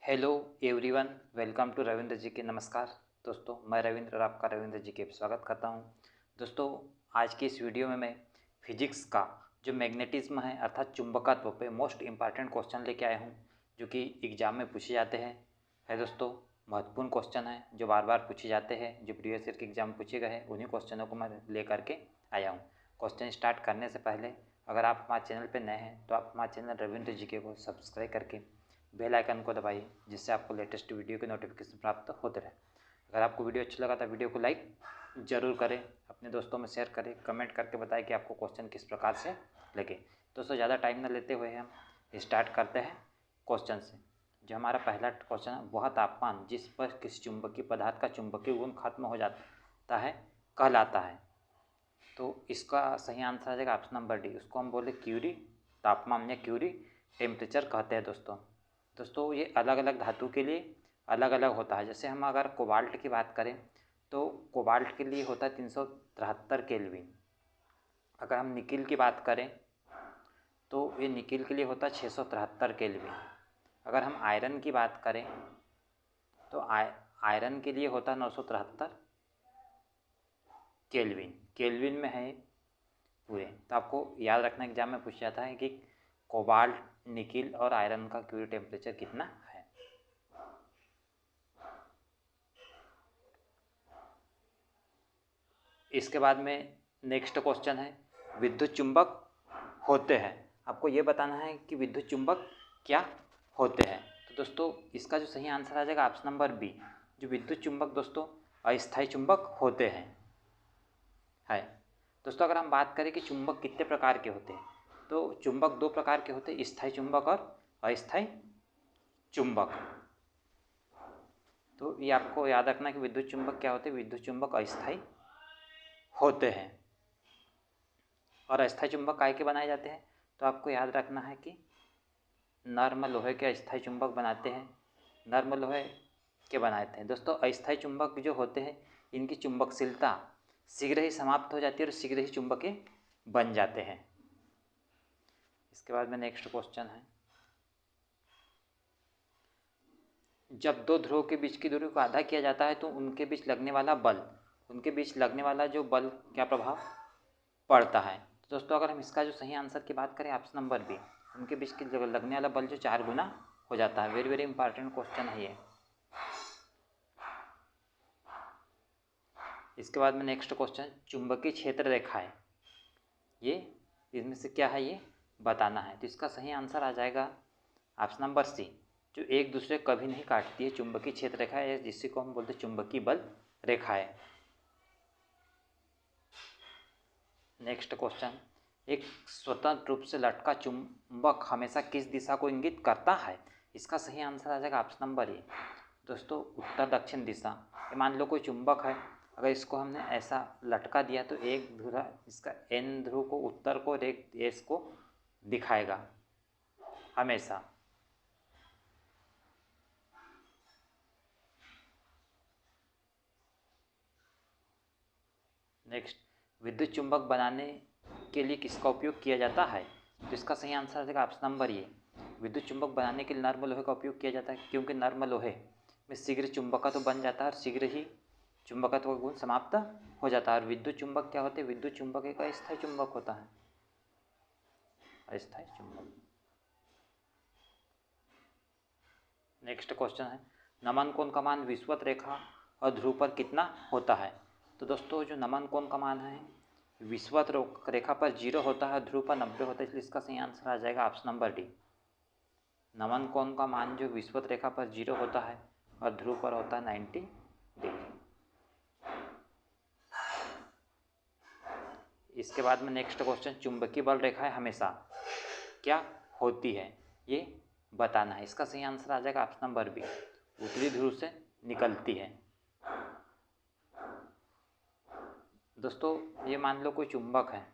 Hello everyone, welcome to Ravindra ji के। नमस्कार दोस्तों, मैं रविंद्र और आपका रविंद्र जी के स्वागत करता हूं। दोस्तों, आज की इस वीडियो में मैं फिजिक्स का जो मैग्नेटिज्म है अर्थात चुंबकत्व पे मोस्ट इम्पॉर्टेंट क्वेश्चन लेके आया हूं, जो कि एग्जाम में पूछे जाते हैं। दोस्तों, महत्वपूर्ण क्वेश्चन है जो बार बार पूछे जाते हैं, जो प्रीवियस ईयर के एग्जाम में पूछे गए हैं, उन्हीं क्वेश्चनों को मैं ले करके आया हूँ। क्वेश्चन स्टार्ट करने से पहले अगर आप हमारे चैनल पर नए हैं तो आप हमारे चैनल रविंद्र जी के को सब्सक्राइब करके बेल आइकन को दबाइए, जिससे आपको लेटेस्ट वीडियो के नोटिफिकेशन प्राप्त होते रहे। अगर आपको वीडियो अच्छा लगा तो वीडियो को लाइक ज़रूर करें, अपने दोस्तों में शेयर करें, कमेंट करके बताएं कि आपको क्वेश्चन किस प्रकार से लगे। दोस्तों, ज़्यादा टाइम न लेते हुए हम स्टार्ट करते हैं क्वेश्चन से। जो हमारा पहला क्वेश्चन है, वह तापमान जिस पर किसी चुंबकीय पदार्थ का चुंबकीय गुण खत्म हो जाता है कहलाता है। तो इसका सही आंसर आ जाएगा ऑप्शन नंबर डी। उसको हम बोले क्यूरी तापमान या क्यूरी टेम्परेचर कहते हैं। दोस्तों, ये अलग अलग धातु के लिए अलग अलग होता है। जैसे हम अगर कोबाल्ट की बात करें तो कोबाल्ट के लिए होता है 373 केल्विन। अगर हम निकिल की बात करें तो ये निकिल के लिए होता है 673 केल्विन। अगर हम आयरन की बात करें तो आयरन के लिए होता है 973 केल्विन। केल्विन में है पूरे। तो आपको याद रखना, एग्जाम में पूछा जाता है कि कोबाल्ट, निकिल और आयरन का क्यूरी टेम्परेचर कितना है। इसके बाद में नेक्स्ट क्वेश्चन है, विद्युत चुंबक होते हैं। आपको ये बताना है कि विद्युत चुंबक क्या होते हैं। तो दोस्तों, इसका जो सही आंसर आ जाएगा ऑप्शन नंबर बी। जो विद्युत चुंबक दोस्तों अस्थायी चुंबक होते हैं। है दोस्तों, अगर हम बात करें कि चुंबक कितने प्रकार के होते हैं, तो चुंबक दो प्रकार के होते हैं, स्थायी चुंबक और अस्थायी चुंबक। तो ये आपको याद रखना कि विद्युत चुंबक क्या होते हैं। विद्युत चुंबक अस्थायी होते हैं। और अस्थायी चुंबक काय के बनाए जाते हैं, तो आपको याद रखना है कि नर्म लोहे के अस्थायी चुंबक बनाते हैं, नर्म लोहे के बनाते हैं। दोस्तों, अस्थायी चुंबक जो होते हैं इनकी चुंबकशीलता शीघ्र ही समाप्त हो जाती है और शीघ्र ही चुंबकीय बन जाते हैं। इसके बाद में नेक्स्ट क्वेश्चन है, जब दो ध्रुवों के बीच की दूरी को आधा किया जाता है तो उनके बीच लगने वाला जो बल क्या प्रभाव पड़ता है। तो दोस्तों, अगर हम इसका जो सही आंसर की बात करें ऑप्शन नंबर बी, उनके बीच की लगने वाला बल जो 4 गुना हो जाता है। वेरी वेरी इंपॉर्टेंट क्वेश्चन है ये। इसके बाद में नेक्स्ट क्वेश्चन, चुंबकीय क्षेत्र रेखा है, ये इसमें से क्या है ये बताना है। तो इसका सही आंसर आ जाएगा ऑप्शन नंबर सी, जो एक दूसरे कभी नहीं काटती है चुंबकीय क्षेत्र रेखा है, जिससे को हम बोलते हैं चुंबकीय बल रेखा है। नेक्स्ट क्वेश्चन, एक स्वतंत्र रूप से लटका चुंबक हमेशा किस दिशा को इंगित करता है। इसका सही आंसर आ जाएगा ऑप्शन नंबर ए। दोस्तों, उत्तर दक्षिण दिशा। मान लो कोई चुंबक है, अगर इसको हमने ऐसा लटका दिया तो एक ध्रुव इसका एन ध्रुव को उत्तर को और एक एस को दिखाएगा हमेशा। नेक्स्ट, विद्युत चुंबक बनाने के लिए किसका उपयोग किया जाता है। तो इसका सही आंसर आ जाएगा ऑप्शन नंबर ए। विद्युत चुंबक बनाने के लिए नर्म लोहे का उपयोग किया जाता है, क्योंकि नर्म लोहे में शीघ्र चुंबकत्व बन जाता है और शीघ्र ही चुंबकत्व का गुण समाप्त हो जाता है। और विद्युत चुंबक क्या होते हैं, विद्युत चुंबक एक अस्थायी चुंबक होता है, अस्थायी चुंबक। नेक्स्ट क्वेश्चन है, नमन कोण का मान विषुवत रेखा और ध्रुव पर कितना होता है। तो दोस्तों, जो नमन कोण का मान है विषुवत रेखा पर 0 होता है, ध्रुव पर 90 होता है, इसलिए इसका सही आंसर आ जाएगा ऑप्शन नंबर डी। नमन कोण का मान जो विषुवत रेखा पर 0 होता है और ध्रुव पर होता है 90 डिग्री। इसके बाद में नेक्स्ट क्वेश्चन, चुंबकीय बल रेखाएं हमेशा क्या होती है ये बताना है। इसका सही आंसर आ जाएगा ऑप्शन नंबर बी, उत्तरी ध्रुव से निकलती है। दोस्तों, ये मान लो कोई चुंबक है,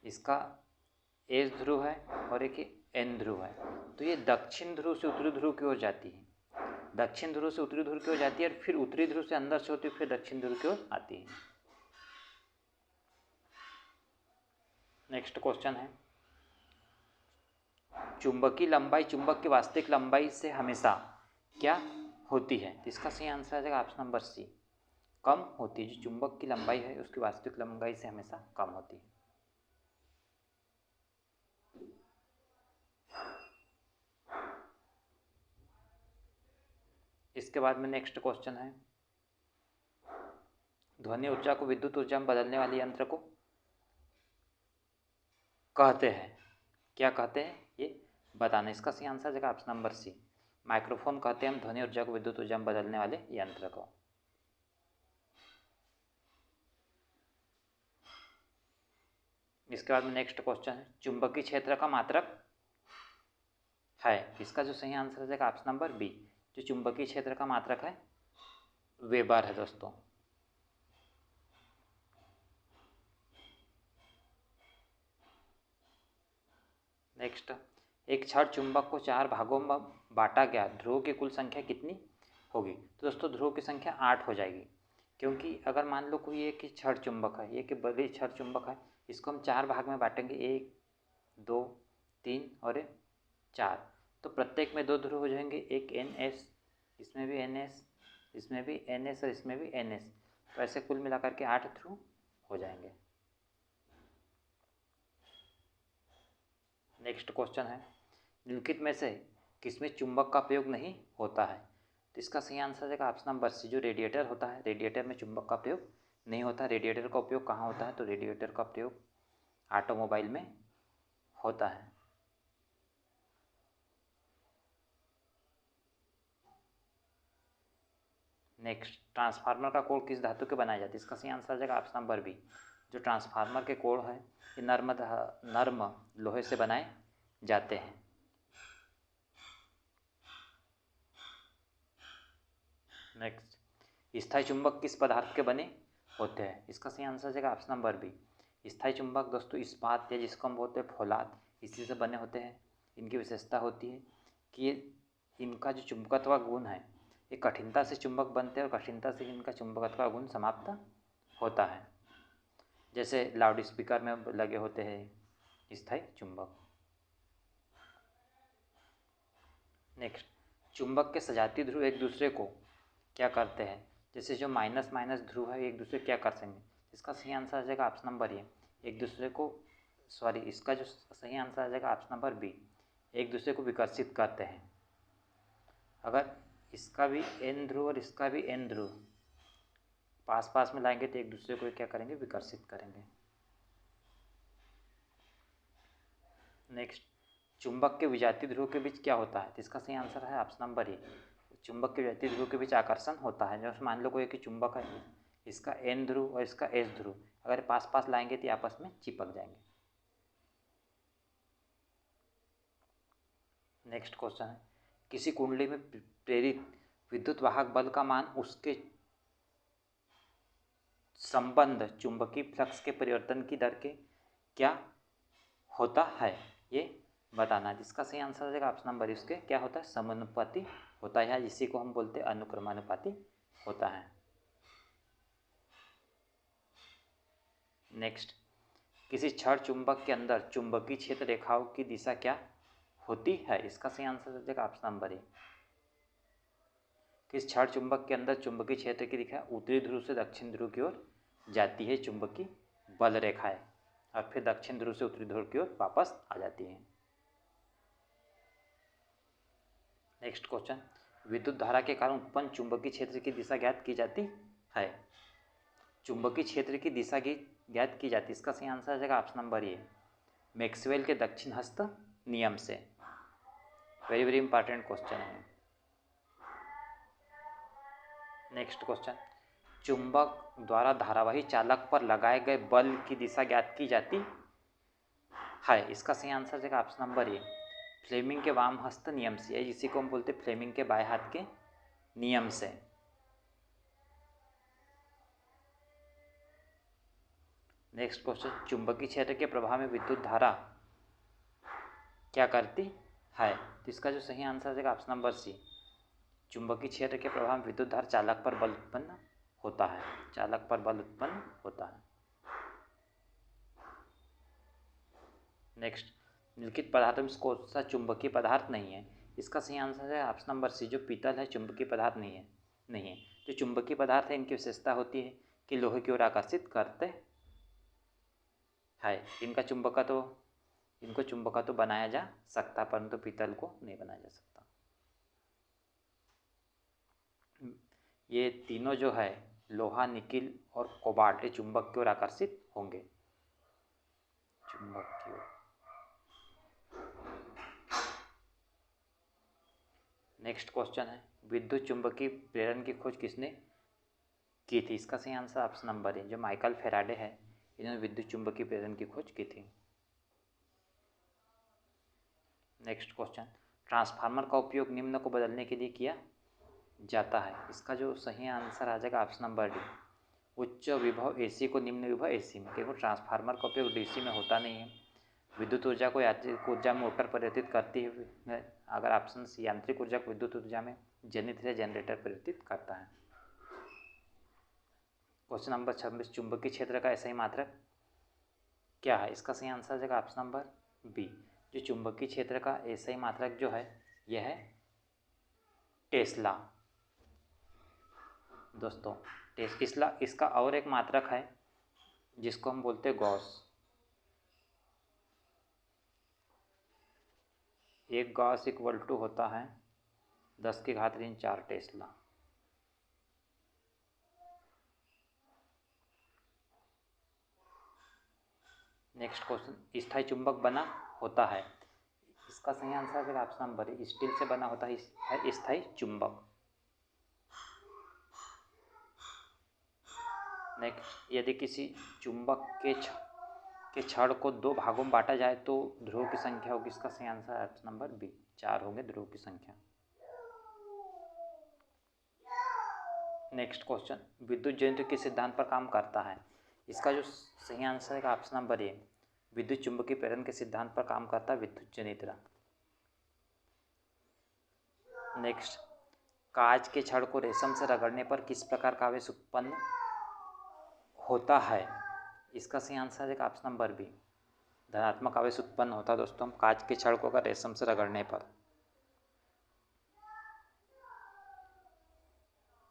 इसका एस ध्रुव है और एक एन ध्रुव है, तो ये दक्षिण ध्रुव से उत्तरी ध्रुव की ओर जाती है, दक्षिण ध्रुव से उत्तरी ध्रुव की ओर जाती है और फिर उत्तरी ध्रुव से अंदर से होती है, फिर दक्षिण ध्रुव की ओर आती है। नेक्स्ट क्वेश्चन है, चुंबकीय लंबाई चुंबक की वास्तविक लंबाई से हमेशा क्या होती है? तो इसका सही आंसर आ जाएगा ऑप्शन नंबर सी, कम होती है। जो चुंबक की लंबाई है उसकी वास्तविक लंबाई से हमेशा कम होती है। इसके बाद में नेक्स्ट क्वेश्चन है, ध्वनि ऊर्जा को विद्युत ऊर्जा में बदलने वाले यंत्र को कहते हैं, क्या कहते हैं ये बताना। इसका सही आंसर है ऑप्शन नंबर सी, माइक्रोफोन कहते हैं हम ध्वनि ऊर्जा को विद्युत ऊर्जा में बदलने वाले यंत्र को। इसके बाद में नेक्स्ट क्वेश्चन है, चुंबकीय क्षेत्र का मात्रक है। इसका जो सही आंसर है ऑप्शन नंबर बी, जो चुंबकीय क्षेत्र का मात्रक है वेबर है दोस्तों। नेक्स्ट, एक क्षण चुंबक को 4 भागों में बांटा गया, ध्रुवों की कुल संख्या कितनी होगी? तो दोस्तों ध्रुवों की संख्या 8 हो जाएगी, क्योंकि अगर मान लो कोई एक क्षण चुंबक है, ये कि बड़ी क्षण चुंबक है, इसको हम 4 भाग में बांटेंगे, 1 2 3 और 4, तो प्रत्येक में 2 ध्रुव हो जाएंगे, एक NS, इसमें भी NS, इसमें भी NS और इसमें भी NS, तो ऐसे कुल मिलाकर के 8 ध्रुव हो जाएंगे। नेक्स्ट क्वेश्चन है, निम्नलिखित में से किसमें चुंबक का प्रयोग नहीं होता है? तो इसका सही आंसर है ऑप्शन नंबर सी, जो रेडिएटर होता है, रेडिएटर में चुंबक का प्रयोग नहीं होता। रेडिएटर का उपयोग कहाँ होता है? तो रेडिएटर का प्रयोग ऑटोमोबाइल में होता है। नेक्स्ट, ट्रांसफार्मर का कोर किस धातु के बनाया जाता है? इसका सही आंसर है ऑप्शन नंबर बी, जो ट्रांसफार्मर के कोर है ये नर्म लोहे से बनाए जाते हैं। नेक्स्ट, स्थायी चुंबक किस पदार्थ के बने होते हैं? इसका सही आंसर है ऑप्शन नंबर बी, स्थायी चुंबक दोस्तों इस्पात या जिसको हम बोलते हैं फौलाद, इसी से बने होते हैं। इनकी विशेषता होती है कि इनका जो चुंबकत्व गुण है ये कठिनता से चुंबक बनते हैं और कठिनता से इनका चुंबकत्व गुण समाप्त होता है, जैसे लाउड स्पीकर में लगे होते हैं स्थायी चुंबक। नेक्स्ट, चुंबक के सजातीय ध्रुव एक दूसरे को क्या करते हैं? जैसे जो माइनस माइनस ध्रुव है एक दूसरे क्या कर सकेंगे? इसका सही आंसर आ जाएगा ऑप्शन नंबर ए, एक दूसरे को इसका जो सही आंसर आ जाएगा ऑप्शन नंबर बी, एक दूसरे को विकर्षित करते हैं। अगर इसका भी N ध्रुव और इसका भी N ध्रुव पास पास में लाएंगे तो एक दूसरे को क्या करेंगे? विकर्षित करेंगे। नेक्स्ट, चुंबक के विजातीय ध्रुव के बीच क्या होता है? तो इसका सही आंसर है ऑप्शन नंबर ए, चुंबक के विजातीय ध्रुव के बीच आकर्षण होता है। जैसे मान लो कोई एक चुंबक है, इसका N ध्रुव और इसका S ध्रुव अगर पास पास लाएंगे तो आपस में चिपक जाएंगे। नेक्स्ट क्वेश्चन है, किसी कुंडली में प्रेरित विद्युत वाहक बल का मान उसके संबंध चुंबकीय फ्लक्स के परिवर्तन की दर के क्या होता है? ये बताना। जिसका सही आंसर है ऑप्शन नंबर इसके क्या होता है? समानुपाती होता है, जिसी को हम बोलते हैं अनुक्रमानुपाती होता है। नेक्स्ट, किसी क्षण चुंबक के अंदर चुंबकीय क्षेत्र रेखाओं की दिशा क्या होती है? इसका सही आंसर है ऑप्शन नंबर ए, किस क्षण चुंबक के अंदर चुंबकीय क्षेत्र की दिशा उत्तरी ध्रुव से दक्षिण ध्रुव की ओर जाती है चुंबकीय बल रेखाएं, और फिर दक्षिण ध्रुव से उत्तरी ध्रुव की ओर वापस आ जाती हैं। नेक्स्ट क्वेश्चन, विद्युत धारा के कारण उत्पन्न चुंबकीय क्षेत्र की दिशा ज्ञात की जाती है? चुंबकीय क्षेत्र की दिशा की ज्ञात की जाती है, इसका सही आंसर है ऑप्शन नंबर ए, मैक्सवेल के दक्षिण हस्त नियम से। वेरी वेरी इंपॉर्टेंट क्वेश्चन है। नेक्स्ट क्वेश्चन, चुंबक द्वारा धारावाही चालक पर लगाए गए बल की दिशा ज्ञात की जाती है? इसका सही आंसर है ऑप्शन नंबर ए, फ्लेमिंग के वाम हस्त नियम से, जिसी को हम बोलते हैं फ्लेमिंग के बाएं हाथ के नियम से। नेक्स्ट क्वेश्चन, चुंबकीय क्षेत्र के प्रभाव में विद्युत धारा क्या करती है? तो इसका जो सही आंसर है ऑप्शन नंबर सी, चुंबकीय क्षेत्र के प्रभाव में विद्युत धारा चालक पर बल उत्पन्न होता है, चालक पर बल उत्पन्न होता है। नेक्स्ट, निम्नलिखित पदार्थ में कौन सा चुंबकीय पदार्थ नहीं है? इसका सही आंसर है ऑप्शन नंबर सी, जो पीतल है चुंबकीय पदार्थ नहीं है। जो चुंबकीय पदार्थ है इनकी विशेषता होती है कि लोहे की ओर आकर्षित करते हैं। इनको चुंबक तो बनाया जा सकता, परंतु पीतल को नहीं बनाया जा सकता। ये तीनों जो है लोहा, निकिल और कोबाल्ट, ये चुंबक की ओर आकर्षित होंगे, चुंबक की ओर। नेक्स्ट क्वेश्चन है, विद्युत चुंबकीय प्रेरण की खोज किसने की थी? इसका सही आंसर ऑप्शन नंबर है, जो माइकल फेराडे है, इन्होंने विद्युत चुंबकीय प्रेरण की खोज की थी। नेक्स्ट क्वेश्चन, ट्रांसफार्मर का उपयोग निम्न को बदलने के लिए किया जाता है। इसका जो सही आंसर आ जाएगा ऑप्शन नंबर डी, उच्च विभव एसी को निम्न विभव एसी में, क्योंकि ट्रांसफार्मर का उपयोग डीसी में होता नहीं है। विद्युत ऊर्जा को यांत्रिक ऊर्जा में मोटर परिवर्तित करती है। अगर ऑप्शन सी, यांत्रिक ऊर्जा को विद्युत ऊर्जा में जनित्र या जनरेटर परिवर्तित करता है। क्वेश्चन नंबर 26, चुंबकीय क्षेत्र का ऐसा ही मात्रक क्या है? इसका सही आंसर आ जाएगा ऑप्शन नंबर बी, जो चुंबकीय क्षेत्र का ऐसा ही मात्रक जो है यह है टेस्ला। दोस्तों टेस्ला, इसका और एक मात्रक है जिसको हम बोलते हैं गॉस। एक गॉस इक्वल टू होता है 10⁻⁴ टेस्ला। नेक्स्ट क्वेश्चन, स्थायी चुंबक बना होता है। इसका सही आंसर है ऑप्शन नंबर ए, स्टील से बना होता है स्थायी चुंबक। नेक्स्ट, यदि किसी चुंबक के छड़ को दो भागों में बांटा जाए तो ध्रुव की संख्या होगी। इसका सही आंसर है ऑप्शन नंबर बी, 4 होंगे ध्रुव की संख्या। नेक्स्ट क्वेश्चन, विद्युत जनित्र किस सिद्धांत पर काम करता है? इसका जो सही आंसर है ऑप्शन नंबर ए, विद्युत चुंबकीय प्रेरण के सिद्धांत पर काम करता है विद्युत जनित्र। नेक्स्ट, कांच के छड़ को रेशम से रगड़ने पर किस प्रकार का आवेश उत्पन्न होता है? इसका सही आंसर है ऑप्शन नंबर बी, धनात्मक आवेश उत्पन्न होता है दोस्तों कांच के छड़ को अगर रेशम से रगड़ने पर।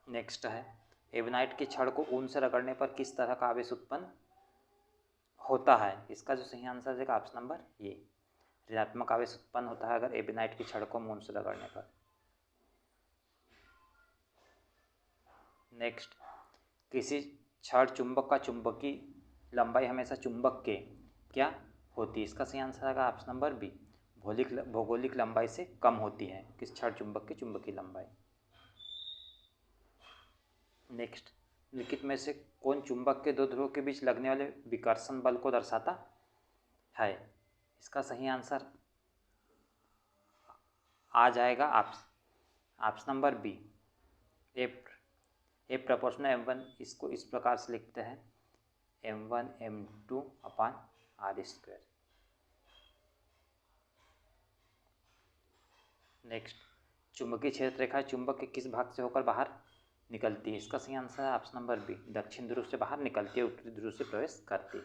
नेक्स्ट है, एबेनाइट के छड़ को ऊन से रगड़ने पर किस तरह का आवेश उत्पन्न होता है? इसका जो सही आंसर है ऑप्शन नंबर ए, ऋणात्मक आवेश उत्पन्न होता है अगर एबेनाइट की छड़ को ऊन से रगड़ने पर। नेक्स्ट, किसी छड़ चुंबक का चुंबकीय लंबाई हमेशा चुंबक के क्या होती है? इसका सही आंसर है ऑप्शन नंबर बी, भौगोलिक लंबाई से कम होती है किस छड़ चुंबक की चुंबकीय लंबाई। नेक्स्ट, निम्नलिखित में से कौन चुंबक के दो ध्रुवों के बीच लगने वाले विकर्षण बल को दर्शाता है? इसका सही आंसर आ जाएगा ऑप्शन नंबर बी, ए प्रोपोर्शनल m1। इसको इस प्रकार से लिखते हैं m1 m2 अपान r²। नेक्स्ट, चुंबकीय क्षेत्र रेखा चुंबक के किस भाग से होकर बाहर निकलती है? इसका सही आंसर है ऑप्शन नंबर बी, दक्षिण ध्रुव से बाहर निकलती है, उत्तरी ध्रुव से प्रवेश करती है।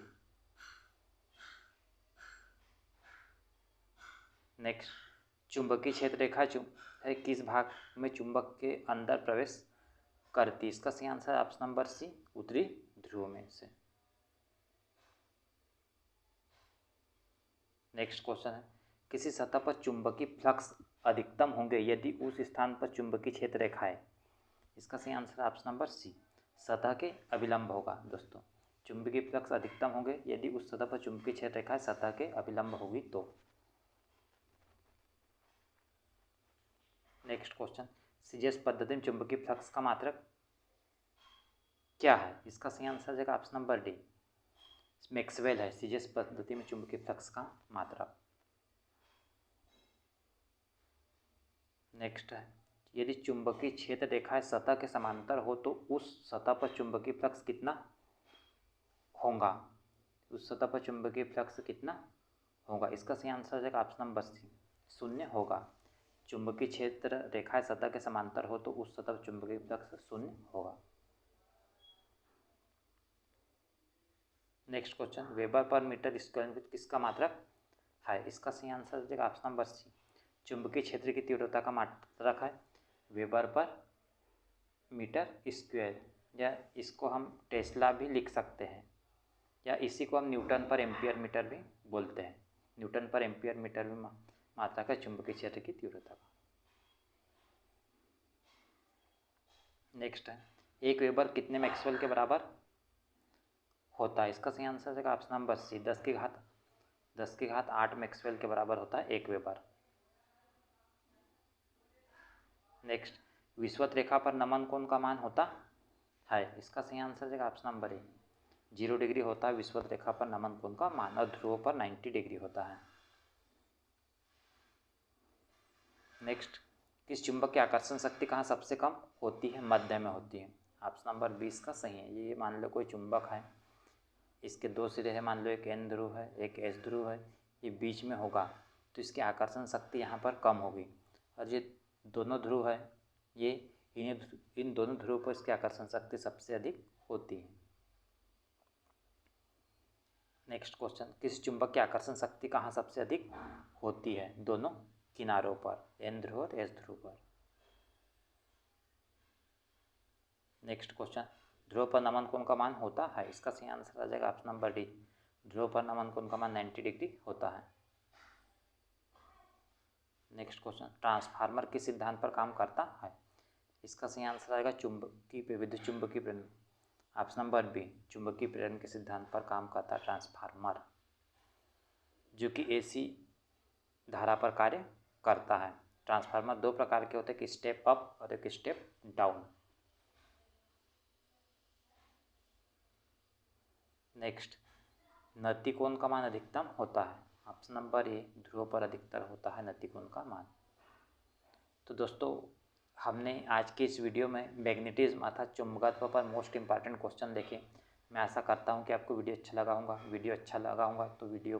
नेक्स्ट, चुंबकीय क्षेत्र रेखा किस भाग में चुंबक के अंदर प्रवेश करती है? इसका सही आंसर है ऑप्शन नंबर सी, उत्तरी ध्रुव में से। नेक्स्ट क्वेश्चन है, किसी सतह पर चुंबकीय फ्लक्स अधिकतम होंगे यदि उस स्थान पर चुंबकीय क्षेत्र रेखा है। इसका सही आंसर ऑप्शन नंबर सी, सतह के अभिलंब होगा। दोस्तों चुंबकीय फ्लक्स अधिकतम होंगे यदि उस सतह पर चुंबकीय क्षेत्र रेखा सतह के अभिलंब होगी तो। नेक्स्ट क्वेश्चन, सीजीएस पद्धति में चुंबकीय फ्लक्स का मात्रक क्या है? इसका सही आंसर है ऑप्शन नंबर डी, मैक्सवेल है सीजीएस पद्धति में चुंबकीय फ्लक्स का मात्रक। नेक्स्ट है, यदि चुंबकीय क्षेत्र रेखाएं सतह के समांतर हो तो उस सतह पर चुंबकीय फ्लक्स कितना होगा? उस सतह पर चुंबकीय फ्लक्स कितना होगा? इसका सही आंसर है ऑप्शन नंबर सी, 0 होगा। चुंबकीय क्षेत्र रेखाएं सतह के समांतर हो तो उस सतह पर चुंबकीय फ्लक्स 0 होगा। Next question, weber per metre square किसका मात्रक है। इसका सही आंसर हो जाएगा ऑप्शन नंबर सी। चुंबकीय क्षेत्र की तीव्रता का मात्रक है वेबर पर मीटर स्क्वायर, या इसको हम टेस्ला भी लिख सकते हैं, या इसी को हम न्यूटन पर एम्पियर मीटर भी बोलते हैं। न्यूटन पर एम्पियर मीटर भी मात्रक है चुंबकीय क्षेत्र की तीव्रता का। नेक्स्ट है, एक वेबर कितने मैक्सवेल के बराबर होता है? इसका सही आंसर है ऑप्शन नंबर सी, 10 की घात 8 मैक्सवेल के बराबर होता है एक वेबर। नेक्स्ट, विषुवत रेखा पर नमन कोण का मान होता है? इसका सही आंसर है ऑप्शन नंबर ए, 0 डिग्री होता है विषुवत रेखा पर नमन कोण का मान, और ध्रुवों पर 90 डिग्री होता है। नेक्स्ट, किस चुंबक की आकर्षण शक्ति कहाँ सबसे कम होती है? मध्य में होती है। ऑप्शन नंबर 20 का सही है। ये मान लो कोई चुंबक है, इसके 2 सिरे हैं, मान लो एक N ध्रुव है एक S ध्रुव है, ये बीच में होगा तो इसकी आकर्षण शक्ति यहाँ पर कम होगी, और ये दोनों ध्रुव है, ये इन दोनों ध्रुव पर इसकी आकर्षण शक्ति सबसे अधिक होती है। नेक्स्ट क्वेश्चन, किस चुंबक की आकर्षण शक्ति कहाँ सबसे अधिक होती है? दोनों किनारों पर, N ध्रुव और S ध्रुव पर। नेक्स्ट क्वेश्चन, ध्रुव पर नमन कोण का मान होता है? इसका सही आंसर आ जाएगा ऑप्शन नंबर डी, ध्रुव पर नमन कोण का मान 90 डिग्री होता है। नेक्स्ट क्वेश्चन, ट्रांसफार्मर किस सिद्धांत पर काम करता है? इसका सही आंसर आएगा चुंबकीय विद्युत चुंबकीय प्रेरण, ऑप्शन नंबर बी, चुंबकीय प्रेरण के सिद्धांत पर काम करता है ट्रांसफार्मर, जो कि AC धारा पर कार्य करता है। ट्रांसफार्मर 2 प्रकार के होते हैं, एक स्टेप अप और एक स्टेप डाउन। नेक्स्ट, नति कोण का मान अधिकतम होता है? ऑप्शन नंबर ए, ध्रुव पर अधिकतर होता है नति कोण का मान। तो दोस्तों, हमने आज की इस वीडियो में मैग्नेटिज्म अर्थात चुंबकत्व पर मोस्ट इंपॉर्टेंट क्वेश्चन देखे। मैं आशा करता हूं कि आपको वीडियो अच्छा लगा होगा। वीडियो अच्छा लगा होगा तो वीडियो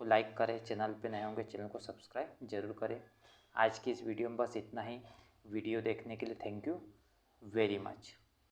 को लाइक करें, चैनल पे नए होंगे चैनल को सब्सक्राइब जरूर करें। आज की इस वीडियो में बस इतना ही। वीडियो देखने के लिए थैंक यू वेरी मच।